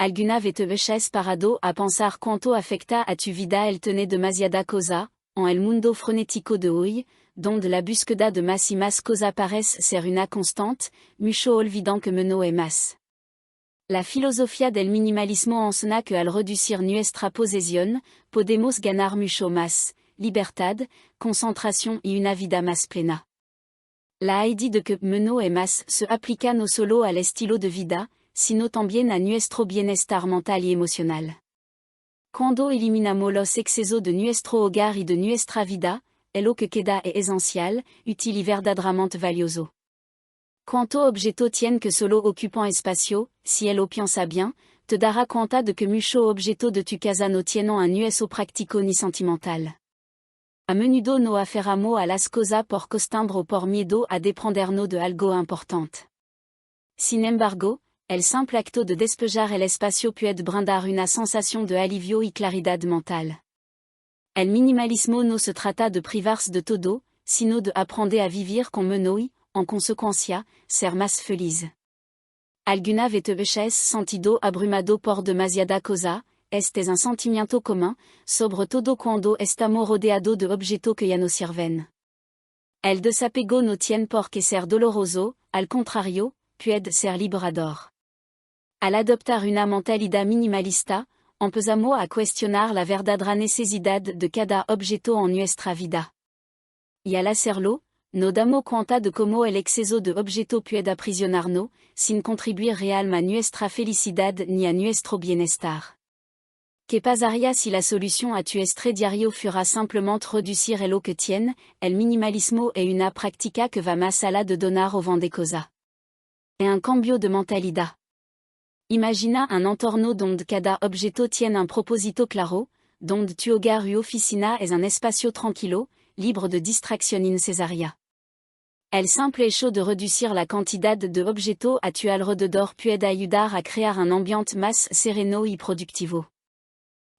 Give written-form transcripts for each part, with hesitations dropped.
alguna vete veches parado a pensar quanto afecta a tu vida el tener demasiada cosa, en el mundo frenético de hoy, donde la búsqueda de más y más cosa parece ser una constante, mucho olvidant que menos es más. La filosofía del minimalismo ensena que al reducir nuestra posesión, podemos ganar mucho más, libertad, concentración y una vida más plena. La idea de que menos es más se aplica no solo al estilo de vida, sino también a nuestro bienestar mental y emocional. Cuando eliminamos los excesos de nuestro hogar y de nuestra vida, lo que queda es esencial, útil y verdaderamente valioso. Cuanto objeto tiene que solo ocupan espacio, si lo piensa bien, te dará cuenta de que mucho objeto de tu casa no tienen un uso práctico ni sentimental. A menudo no aferramos a las cosas por costumbre o por miedo a desprendernos de algo importante. Sin embargo, el simple acto de despejar el espacio puede brindar una sensación de alivio y claridad mental. El minimalismo no se trata de privarse de todo, sino de aprender a vivir con menos y, en consecuencia, ser más feliz. Alguna vez veces sentido abrumado por demasiada cosa, este es un sentimiento común, sobre todo cuando estamos rodeados de objetos que ya no sirven. El desapego no tiene por qué ser doloroso, al contrario, puede ser liberador. Al adoptar una mentalidad minimalista, empezamos a cuestionar la verdadera necesidad de cada objeto en nuestra vida. Y al hacerlo, nos damos cuenta de cómo el exceso de objetos puede aprisionarnos, sin contribuir realmente a nuestra felicidad ni a nuestro bienestar. ¿Qué pasaría si la solución a tu estrés diario fuera simplemente reducir lo que tiene? El minimalismo es una práctica que va más allá de donar o vender cosas. Es un cambio de mentalidad. Imagina un entorno donde cada objeto tiene un propósito claro, donde tu hogar u oficina es un espacio tranquilo, libre de distracción innecesaria. El simple hecho de reducir la cantidad de objetos a tu alrededor puede ayudar a crear un ambiente más sereno y productivo.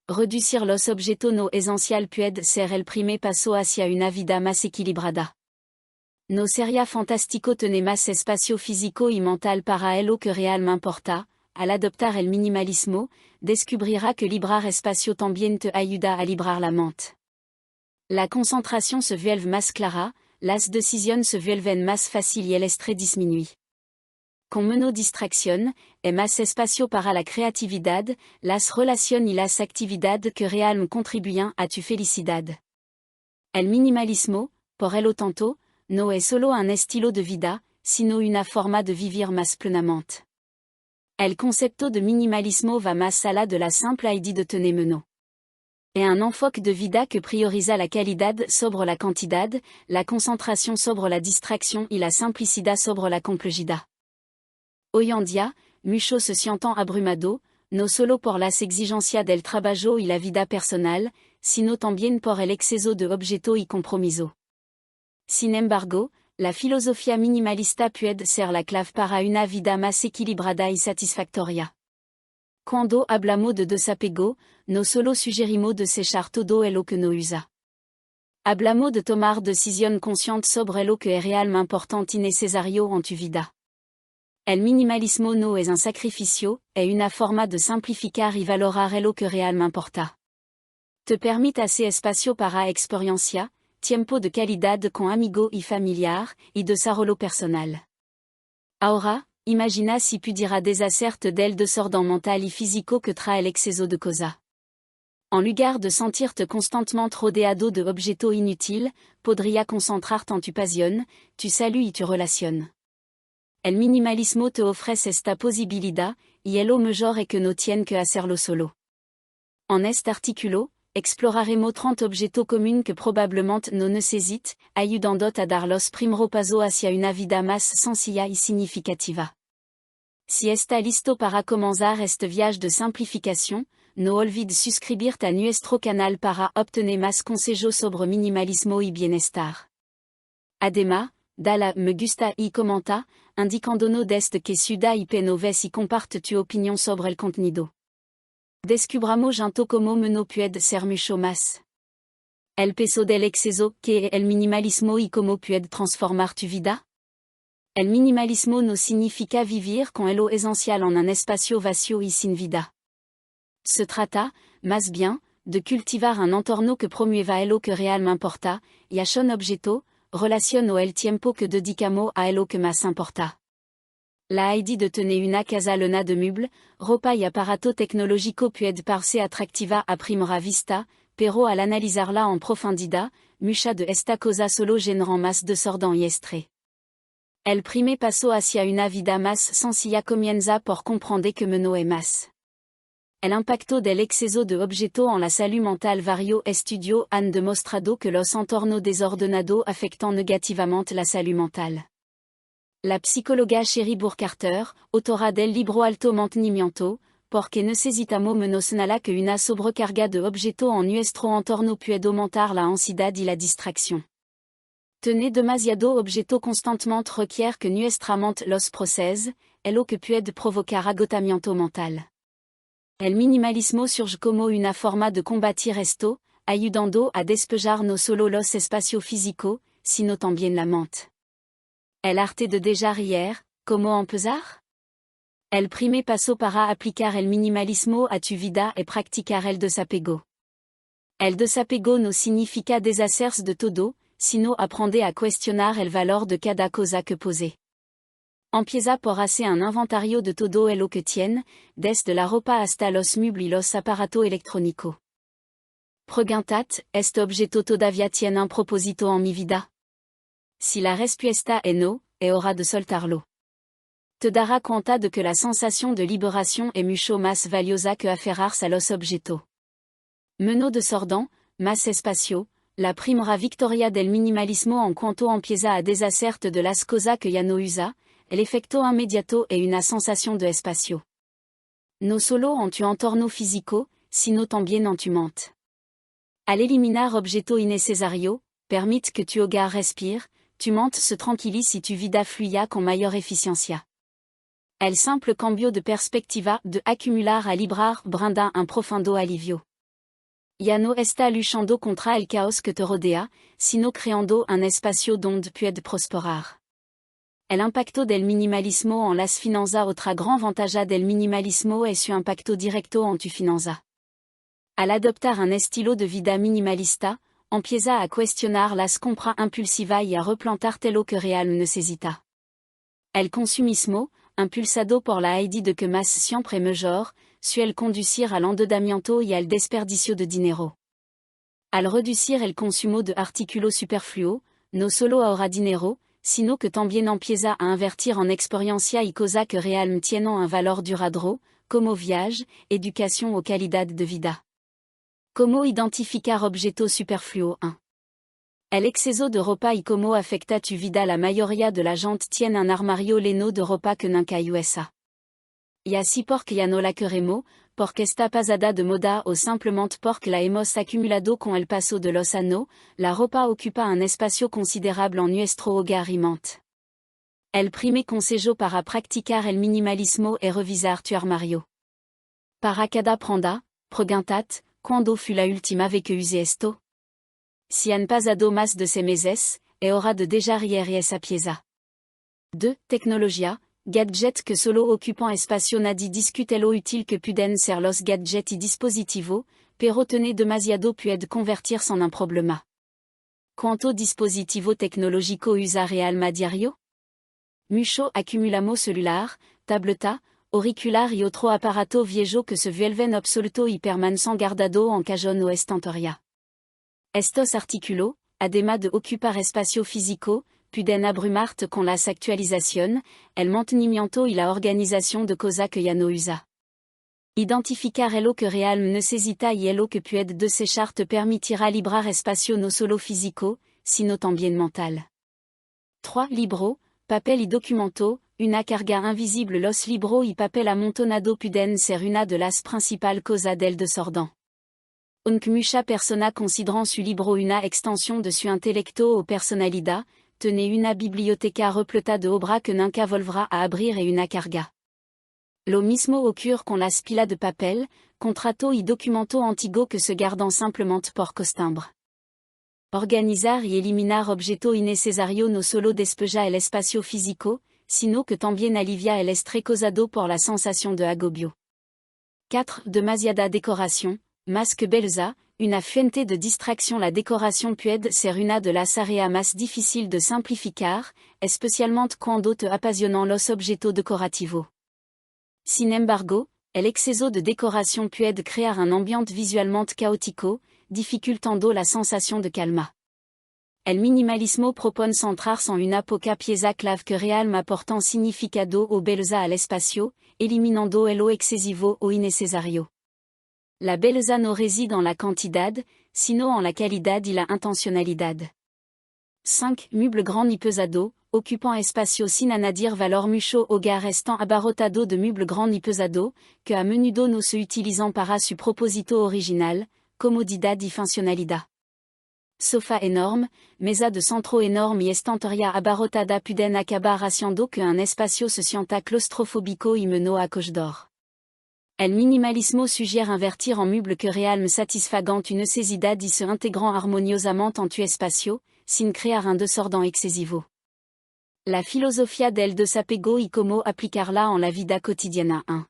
Reducir los objetos no esencial puede ser el primer paso hacia una vida más equilibrada. No sería fantástico tener más espacio físico y mental para lo que realmente importa. Al adoptar el minimalismo, descubrirá que librar espacio también te ayuda a librar la mente. La concentración se vuelve más clara, las decisiones se vuelven más fáciles y el estrés disminuye. Con menos distracción, hay más espacio para la creatividad, las relaciones y las actividades que realmente contribuyen a tu felicidad. El minimalismo, por lo tanto, no es solo un estilo de vida, sino una forma de vivir más plenamente. El concepto de minimalismo va más allá de la simple idea de tener menos. Es un enfoque de vida que prioriza la calidad sobre la cantidad, la concentración sobre la distracción y la simplicidad sobre la complejidad. Hoy en día, muchos se sienten abrumados, no solo por las exigencias del trabajo y la vida personal, sino también por el exceso de objetos y compromisos. Sin embargo, la filosofía minimalista puede ser la clave para una vida más equilibrada y satisfactoria. Cuando hablamos de desapego, no solo sugerimos de desechar todo lo que no usa. Hablamos de tomar decisiones conscientes sobre lo que es realmente importante y necesario en tu vida. El minimalismo no es un sacrificio, es una forma de simplificar y valorar lo que realmente importa. Te permite hacer espacio para experiencia, tiempo de calidad con amigos y familiar, y desarrollo personal. Ahora, imagina si pudiera deshacerte del desorden mental y físico que trae el exceso de cosas. En lugar de sentirte constantemente rodeado de objetos inutiles, podría concentrarte en tu pasión, tu salud y tu relación. El minimalismo te ofrece esta posibilidad, y lo mejor es que no tienes que hacerlo solo. En este artículo, exploraremos 30 objetos comuns que probablemente no necesites, ayudándote a dar los primeros pasos hacia una vida más sencilla y significativa. Si está listo para comenzar este viaje de simplificación, no olvides suscribirte a nuestro canal para obtener más consejos sobre minimalismo y bienestar. Además, dale me gusta y comenta, indicándonos desde que ciudad y no ves y comparte tu opinión sobre el contenido. Descubramos juntos cómo menos puede ser mucho más. El peso del exceso, que es el minimalismo y cómo puede transformar tu vida. El minimalismo no significa vivir con lo esencial en un espacio vacío y sin vida. Se trata, más bien, de cultivar un entorno que promueva lo que real m'importa, y a son objeto, relaciono el tiempo que dedicamos a lo que más importa. La idea de tener una casa llena de meubles, ropa y aparato tecnológico puede parecer atractiva a primera vista, pero al analizarla en profundidad, mucha de esta cosa solo generan más desorden y estrés. El primer paso hacia una vida más sencilla comienza por comprender que menos es más. El impacto del exceso de objetos en la salud mental. Varios estudios han demostrado que los entornos desordenados afectan negativamente la salud mental. La psicóloga Sherry Burkharter, autora del libro Alto Mantenimiento, porque necesitamos menos nada que una sobrecarga de objetos en nuestro entorno puede aumentar la ansiedad y la distracción. Tener demasiado objetos constantemente requiere que nuestra mente los procese, lo que puede provocar agotamiento mental. El minimalismo surge como una forma de combatir esto, ayudando a despejar no solo los espacios físicos, sino también la mente. El arte de dejar ir, ¿cómo empezar? El primer paso para aplicar el minimalismo a tu vida es practicar el desapego. El desapego no significa deshacerse de todo, sino aprender a cuestionar el valor de cada cosa que posee. Empieza por hacer un inventario de todo lo que tiene, desde la ropa hasta los muebles y los aparatos electrónicos. Pregúntate, ¿este objeto todavía tiene un propósito en mi vida? Si la respuesta es no, es hora de soltarlo. Te dará cuenta de que la sensación de liberación es mucho más valiosa que aferrarse a los objetos. Menos desorden, más espacio. La primera victoria del minimalismo en cuanto empieza a deshacerte de las cosas que ya no usa, el efecto inmediato es una sensación de espacio. No solo en tu entorno físico, sino también en tu mente. Al eliminar objetos innecesarios, permite que tu hogar respire, tu mente se tranquilice y tu vida fluya con mayor eficiencia. El simple cambio de perspectiva de acumular a librar brinda un profundo alivio. Ya no está luchando contra el caos que te rodea, sino creando un espacio donde puede prosperar. El impacto del minimalismo en las finanzas. Otra gran ventaja del minimalismo es su impacto directo en tu finanza. Al adoptar un estilo de vida minimalista, empieza a cuestionar las compras impulsivas y a replantarte lo que real necesita. El consumismo, impulsado por la idea de que más siempre es mejor, suele conducir al endeudamiento y al desperdicio de dinero. Al reducir el consumo de artículos superfluos, no solo ahorra dinero, sino que también empieza a invertir en experiencia y cosas que realmente tienen un valor duradero, como viaje, educación o calidad de vida. ¿Cómo identificar objetos superfluos? 1. El exceso de ropa y cómo afecta tu vida. La mayoría de la gente tiene un armario lleno de ropa que nunca usa. Y así porque ya no la queremos, porque está pasada de moda o simplemente porque la hemos acumulado con el paso de los años, la ropa ocupa un espacio considerable en nuestro hogar y mente. El primer consejo para practicar el minimalismo es revisar tu armario. Para cada prenda, pregúntate, ¿cuándo fue la última vez que usé esto? Si han pasado más de 6 meses, es hora de dejar ir esa pieza. 2. Tecnología. Gadgets que solo ocupan espacio. Nadie discute lo útil que pueden ser los gadgets y dispositivos, pero tener demasiado puede convertirse en un problema. ¿Cuánto dispositivo tecnológico usa realmente a diario? Mucho acumulamos celular, tableta, auricular y otro aparato viejo que se vuelven obsoletos y permanecen guardados en cajón o estantería. Estos artículos, además de ocupar espacio físico, pueden abrumarte con las actualizaciones, el mantenimiento y la organización de cosas que ya no usa. Identificar lo que realmente necesita y lo que puede desechar te permitirá librar espacio no solo físico, sino también mental. 3. Libros, papel y documento, una carga invisible. Los libros y papel amontonado pueden ser una de las principales cosas del desorden. Aunque muchas personas consideran su libro una extensión de su intelecto o personalidad, tener una biblioteca repleta de obras que nunca volverá a abrir es una carga. Lo mismo ocurre con las pilas de papel, contratos y documentos antiguos que se gardan simplemente por costumbre. Organizar y eliminar objeto innecesario no solo despeja el espacio físico, sino que también alivia el estrés causado por la sensation de agobio. 4. Demasiada décoration, más que beleza, una fuente de distraction. La décoration puede ser una de las áreas más difícil de simplificar, especialmente cuando te apasionan los objetos decorativos. Sin embargo, el exceso de décoration puede crear un ambiente visuellement caótico, dificultando la sensation de calma. El minimalismo propone centrarse en una poca pieza clave que realmente aportan significado o belleza al espacio, eliminando lo excesivo o innecesario. La belleza no réside en la cantidad, sino en la calidad y la intencionalidad. 5. Meubles grands y pesados, occupant espacio sin añadir valor. Mucho hogar restant abarrotado de meubles grands y pesados, que a menudo no se utilizan para su propósito original, comodidad y funcionalidad. Sofá enorme, mesa de centro enorme y estantería abarrotada pueden acabar haciendo que un espacio se sienta claustrofóbico y menos acogedor. El minimalismo sugiere invertir en meubles que realmente satisfagant une necesidad y se integran armoniosamente en tu espacio, sin crear un desorden excesivo. La filosofía del desapego y cómo aplicarla en la vida cotidiana. 1.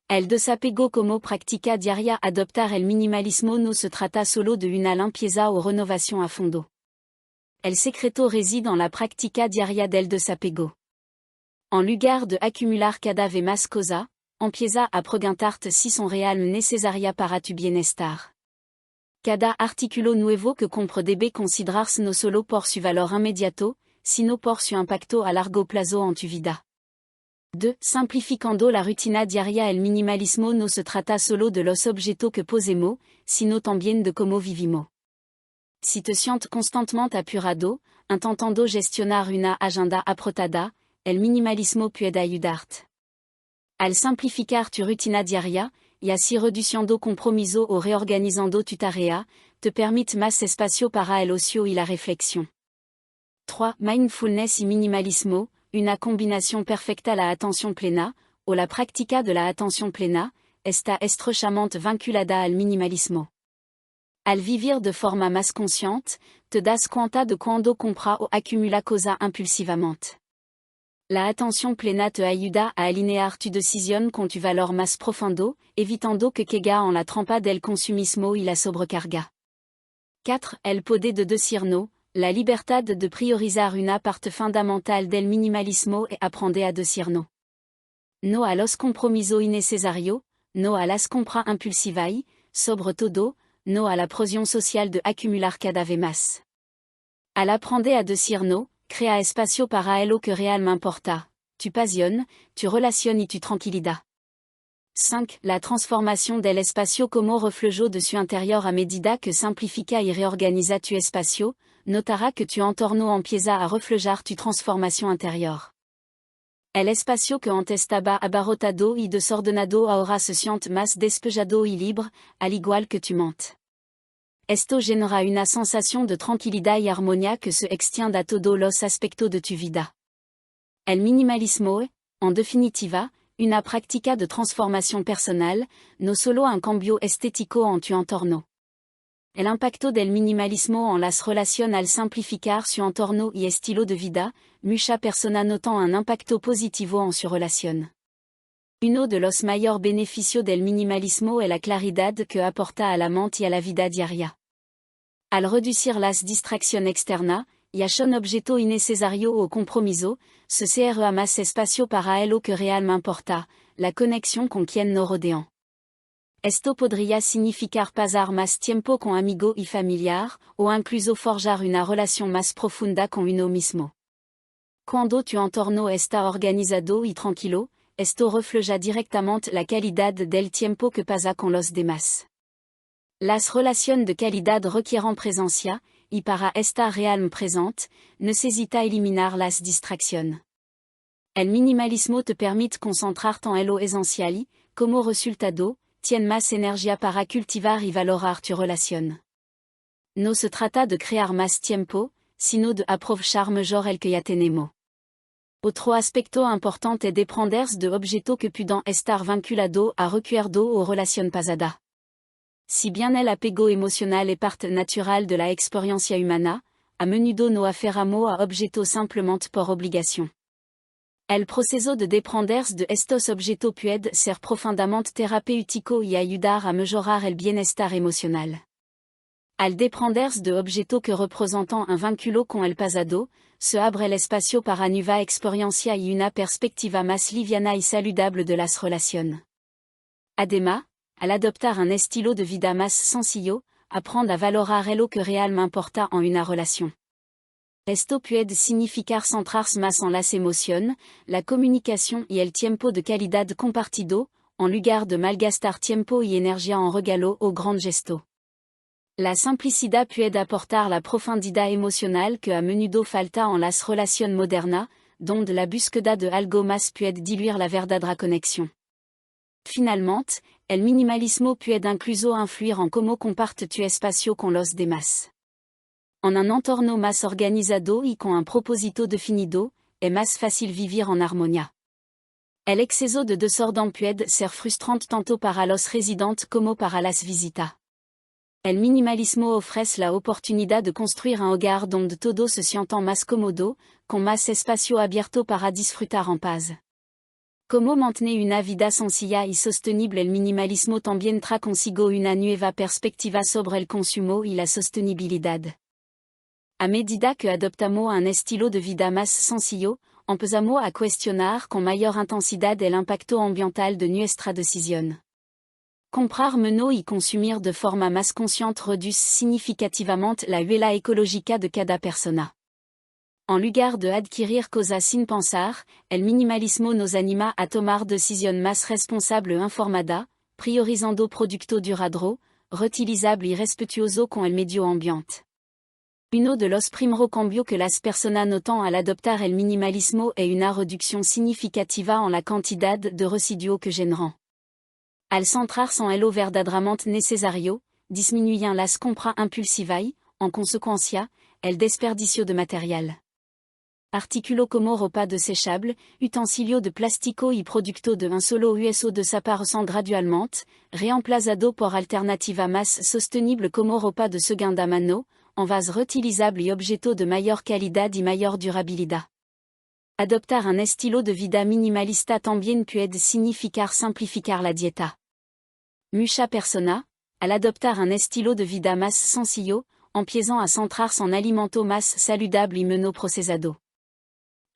El desapego como práctica diaria. Adoptar el minimalismo no se trata solo de una limpieza o renovación a fondo. El secreto réside en la práctica diaria del desapego. En lugar de acumular cada vez más cosas, empieza a preguntarte si son realmente necesarias para tu bienestar. Cada artículo nuevo que compre debe considerarse no solo por su valor inmediato, sino por su impacto a largo plazo en tu vida. 2. Simplificando la rutina diaria. El minimalismo no se trata solo de los objetos que posemos, sino también de cómo vivimos. Si te sientes constantemente apurado, intentando gestionar una agenda apretada, el minimalismo puede ayudarte. Al simplificar tu rutina diaria, y así reduciendo compromiso o reorganizando tu tarea, te permite más espacio para el ocio y la reflexión. 3. Mindfulness y minimalismo, una combinación perfecta. La atención plena, o la práctica de la atención plena, está estrechamente vinculada al minimalismo. Al vivir de forma más consciente, te das cuenta de cuando compra o acumula cosas impulsivamente. La atención plena te ayuda a alinear tu decisión con tu valor más profundo, evitando que caiga en la trampa del consumismo y la sobrecarga. 4. El poder de decirnos, la libertad de priorizar. Una parte fundamental del minimalismo es aprender a decir no. No a los compromisos innecesarios, no a las compras impulsivas y, sobre todo, no a la presión social de acumular cada vez más. Al aprender a decir no, crea espacio para lo que realmente importa, tu pasión, tu relación y tu tranquilidad. 5. La transformación del espacio como reflejo de su interior. A medida que simplifica y reorganiza tu espacio, notará que tu entorno empieza a reflejar tu transformación interior. El espacio que antes estaba abarrotado y desordenado ahora se siente más despejado y libre, al igual que tu mente. Esto genera una sensación de tranquilidad y armonía que se extiende a todos los aspectos de tu vida. El minimalismo es, en definitiva, una práctica de transformación personal, no solo un cambio estético en tu entorno. El impacto del minimalismo en las relaciones. Al simplificar su entorno y estilo de vida, muchas personas notan un impacto positivo en su relación. Uno de los mayores beneficios del minimalismo es la claridad que aporta a la mente y a la vida diaria. Al reducir las distracciones externas, y a un objeto innecesario o compromiso, se crea más espacio para lo que realmente importa, la conexión con quien nos rodean. Esto podría significar pasar más tiempo con amigos y familiar, o incluso forjar una relación más profunda con uno mismo. Cuando tu entorno está organizado y tranquilo, esto refleja directamente la calidad del tiempo que pasa con los demás. Las relaciones de calidad requieren presencia, y para estar realmente presente, necesita eliminar las distracciones. El minimalismo te permite concentrarte en lo esencial y, como resultado, tienes más energía para cultivar y valorar tu relación. No se trata de crear más tiempo, sino de aprovechar mejor el que ya tenemos. Otro aspecto importante es desprenderse de objetos que pueden estar vinculados a recuerdos o relación pasada. si bien el apego emocional est parte natural de la experiencia humana, a menudo no aferramos a objetos simplemente por obligación. El proceso de deprenderse de estos objetos puede ser profundamente terapéutico y ayudar a mejorar el bienestar emocional. Al deprenderse de objetos que representan un vínculo con el pasado, se abre el espacio para nueva experiencia y una perspectiva más liviana y saludable de las relaciones. Además, al adoptar un estilo de vida más sencillo, aprendre a valorar lo que realmente importa en una relación. Esto puede significar centrarse más en las emociones, la comunicación y el tiempo de calidad compartido, en lugar de malgastar tiempo y energía en regalo o gran gesto. La simplicidad puede aportar la profundidad emocional que a menudo falta en las relaciones modernas, donde la búsqueda de algo más puede diluir la verdadera conexión. Finalmente, el minimalismo puede incluso influir en cómo comparte tu espacio con los demás. En un entorno más organizado y con un propósito definido, es más fácil vivir en armonía. El exceso de desorden puede ser frustrante tanto para los residentes como para las visitas. El minimalismo ofrece la oportunidad de construir un hogar donde todos se sientan más cómodos, con más espacio abierto para disfrutar en paz. Como mantener una vida sencilla y sostenible. El minimalismo también trae consigo una nueva perspectiva sobre el consumo y la sostenibilidad. A medida que adoptamos un estilo de vida más sencillo, empezamos a cuestionar con mayor intensidad el impacto ambiental de nuestra decisión. Comprar menos y consumir de forma más consciente reduce significativamente la huella ecológica de cada persona. En lugar de adquirir cosas sin pensar, el minimalismo nos anima a tomar decisiones más responsables e informadas, priorizando productos duraderos, reutilizables y respetuosos con el medio ambiente. Uno de los primeros cambios que las personas notan al adoptar el minimalismo es una reducción significativa en la cantidad de residuos que generan. Al centrarse en lo verdaderamente necesario, disminuyen las compras impulsivas y, en consecuencia, el desperdicio de material. Artículos como ropa desechable, utensilios de plástico y productos de un solo uso desaparecen gradualmente, reemplazados por alternativas más sostenibles como ropa de segunda mano, envases reutilizables y objetos de mayor calidad y mayor durabilidad. Adoptar un estilo de vida minimalista también puede significar simplificar la dieta. Muchas personas, al adoptar un estilo de vida más sencillo, empiezan a centrarse en alimentos más saludables y menos procesados.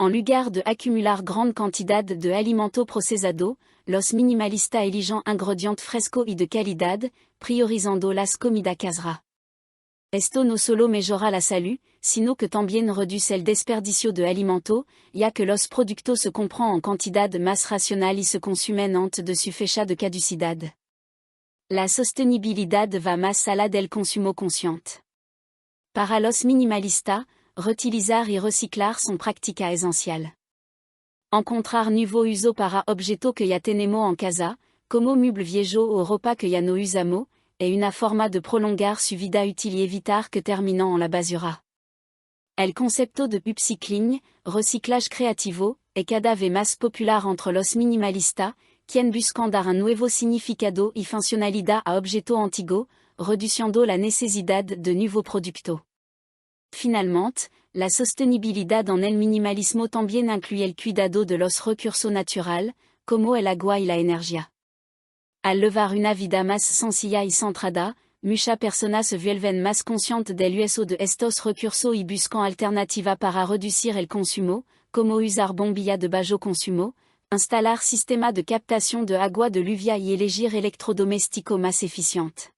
En lugar de acumular grande cantidad de alimentos procesados, los minimalistas eligen ingredientes frescos y de calidad, priorizando las comidas caseras. Esto no solo mejora la salud, sino que también reduce el desperdicio de alimentos, ya que los productos se compran en cantidad más racional y se consumen antes de su fecha de caducidad. La sostenibilidad va más allá del consumo consciente. Para los minimalistas, reutilizar y reciclar son prácticas esenciales. Encontrar nuevo uso para objetos que ya tenemos en casa, como muebles viejos o ropa que ya no usamos, es una forma de prolongar su vida útil y evitar que terminen en la basura. El concepto de upcycling, reciclage creativo, es cada vez más popular entre los minimalistas, quienes buscan dar un nuevo significado y funcionalidad a objetos antiguos, reduciendo la necesidad de nuevos productos. Finalmente, la sostenibilidad en el minimalismo también incluye el cuidado de los recursos naturales, como el agua y la energía. Al llevar una vida más sencilla y centrada, muchas personas se vuelven más conscientes del uso de estos recursos y buscan alternativas para reducir el consumo, como usar bombillas de bajo consumo, instalar sistemas de captación de agua de lluvia y elegir electrodomésticos más eficientes.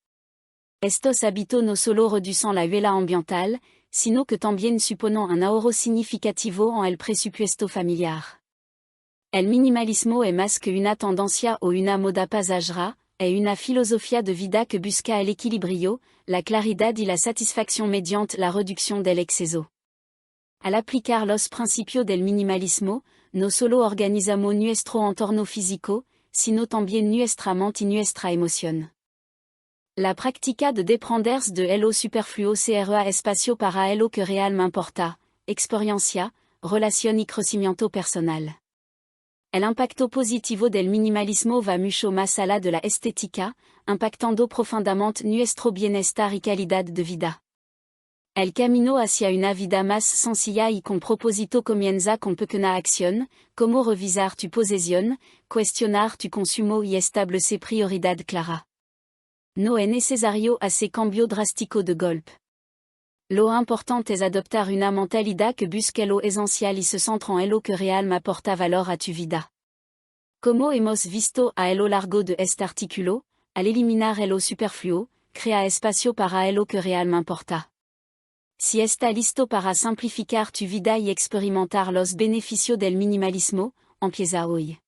Estos hábitos no solo reducen la huella ambiental, sino que también suponen un ahorro significativo en el presupuesto familiar. El minimalismo es más que una tendencia o una moda pasajera, es una filosofía de vida que busca el equilibrio, la claridad y la satisfacción mediante la reducción del exceso. Al aplicar los principios del minimalismo, no solo organizamos nuestro entorno físico, sino también nuestra mente y nuestra emoción. La práctica de deprenderse de lo superfluo crea espacio para lo que realmente importa, experiencia, relación y crecimiento personal. El impacto positivo del minimalismo va mucho más allá de la estética, impactando profundamente nuestro bienestar y calidad de vida. El camino hacia una vida más sencilla y con propósito comienza con pequeña acción, como revisar tu posesión, cuestionar tu consumo y establecer prioridad clara. No es necesario hacer cambio drástico de golpe. Lo importante es adoptar una mentalidad que busque lo esencial y se centra en lo que realmente aporta valor a tu vida. Como hemos visto a lo largo de este artículo, al eliminar lo superfluo, crea espacio para lo que realmente importa. Si está listo para simplificar tu vida y experimentar los beneficios del minimalismo, empieza hoy.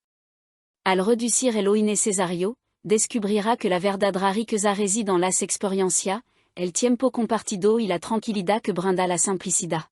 Al reducir lo innecesario, descubrirá que la verdadera riqueza reside en las experiencias, el tiempo compartido y la tranquilidad que brinda la simplicidad.